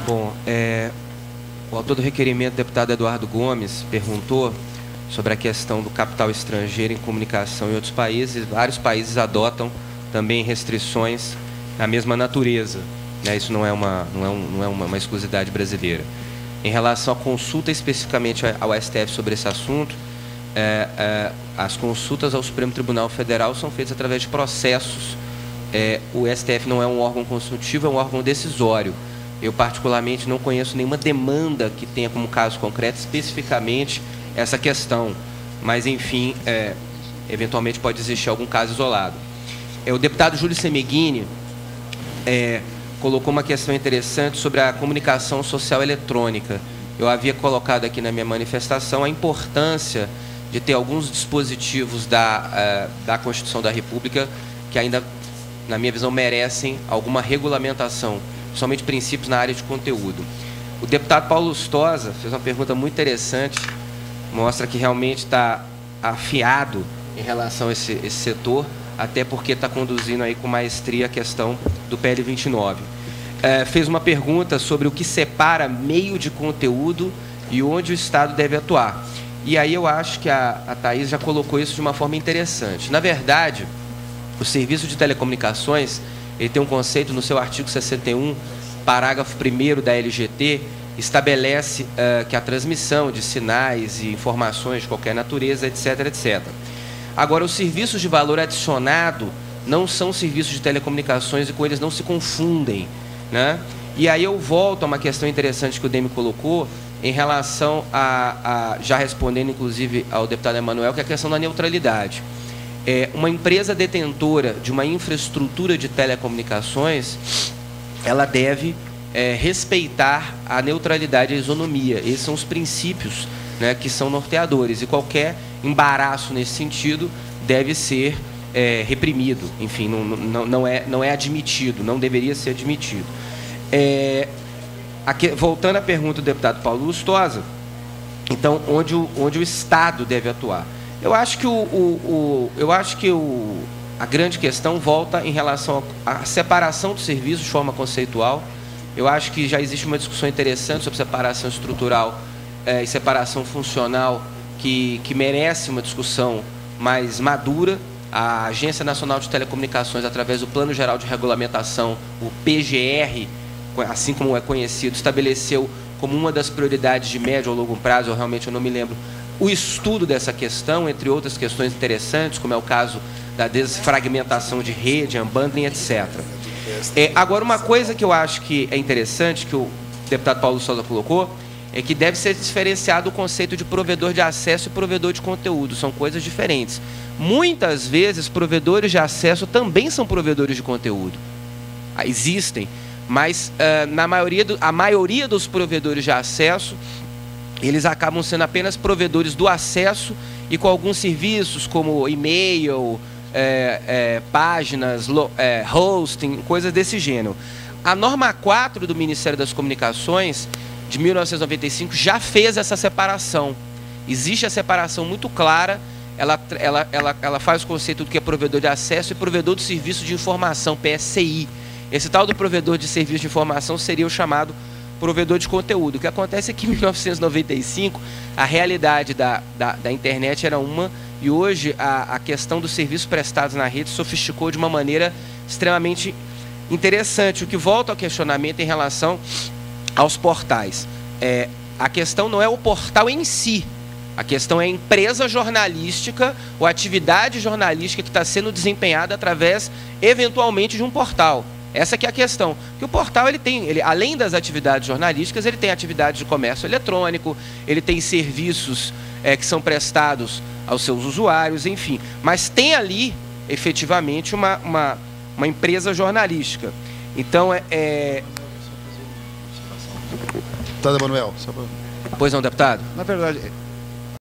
Bom, o autor do requerimento, o deputado Eduardo Gomes, perguntou sobre a questão do capital estrangeiro em comunicação em outros países. Vários países adotam também restrições da mesma natureza, né? Isso não é uma exclusividade brasileira. Em relação à consulta especificamente ao STF sobre esse assunto, as consultas ao Supremo Tribunal Federal são feitas através de processos. O STF não é um órgão consultivo, é um órgão decisório. Eu, particularmente, não conheço nenhuma demanda que tenha como caso concreto especificamente essa questão. Mas, enfim, eventualmente pode existir algum caso isolado. O deputado Júlio Semeghini colocou uma questão interessante sobre a comunicação social eletrônica. Eu havia colocado aqui na minha manifestação a importância de ter alguns dispositivos da Constituição da República que ainda, na minha visão, merecem alguma regulamentação, somente princípios na área de conteúdo. O deputado Paulo Lustosa fez uma pergunta muito interessante, mostra que realmente está afiado em relação a esse setor, até porque está conduzindo aí com maestria a questão do PL 29. Fez uma pergunta sobre o que separa meio de conteúdo e onde o Estado deve atuar. E aí eu acho que a Thaís já colocou isso de uma forma interessante. Na verdade, o serviço de telecomunicações, ele tem um conceito no seu artigo 61, parágrafo 1º da LGT, estabelece que a transmissão de sinais e informações de qualquer natureza, etc., etc. Agora, os serviços de valor adicionado não são serviços de telecomunicações e com eles não se confundem, né? E aí eu volto a uma questão interessante que o Demi colocou em relação já respondendo, inclusive, ao deputado Emanuel, que é a questão da neutralidade. Uma empresa detentora de uma infraestrutura de telecomunicações, ela deve respeitar a neutralidade e a isonomia. Esses são os princípios, né, que são norteadores. E qualquer embaraço nesse sentido deve ser reprimido. Enfim, não é admitido, não deveria ser admitido. Voltando à pergunta do deputado Paulo Lustosa, então, onde o Estado deve atuar? Eu acho que a grande questão volta em relação à separação do serviço de forma conceitual. Eu acho que já existe uma discussão interessante sobre separação estrutural e separação funcional que merece uma discussão mais madura. A Agência Nacional de Telecomunicações, através do Plano Geral de Regulamentação, o PGR, assim como é conhecido, estabeleceu como uma das prioridades de médio ou longo prazo, eu não me lembro, o estudo dessa questão, entre outras questões interessantes, como é o caso da desfragmentação de rede, unbundling, etc. Agora, uma coisa que eu acho que é interessante, que o deputado Paulo Souza colocou, é que deve ser diferenciado o conceito de provedor de acesso e provedor de conteúdo. São coisas diferentes. Muitas vezes, provedores de acesso também são provedores de conteúdo. Existem, mas a maioria dos provedores de acesso, eles acabam sendo apenas provedores do acesso e com alguns serviços como e-mail, páginas, hosting, coisas desse gênero. A norma 4 do Ministério das Comunicações, de 1995, já fez essa separação. Existe a separação muito clara, ela faz o conceito do que é provedor de acesso e provedor do serviço de informação, PSI. Esse tal do provedor de serviço de informação seria o chamado provedor de conteúdo. O que acontece é que em 1995 a realidade da internet era uma, e hoje a questão dos serviços prestados na rede sofisticou de uma maneira extremamente interessante, o que volta ao questionamento em relação aos portais. A questão não é o portal em si, a questão é a empresa jornalística ou atividade jornalística que está sendo desempenhada através, eventualmente, de um portal. Essa que é a questão. Porque o portal, além das atividades jornalísticas, ele tem atividades de comércio eletrônico, ele tem serviços que são prestados aos seus usuários, enfim. Mas tem ali, efetivamente, uma empresa jornalística. Então, Deputado Emanuel. Pois não, deputado? Na verdade,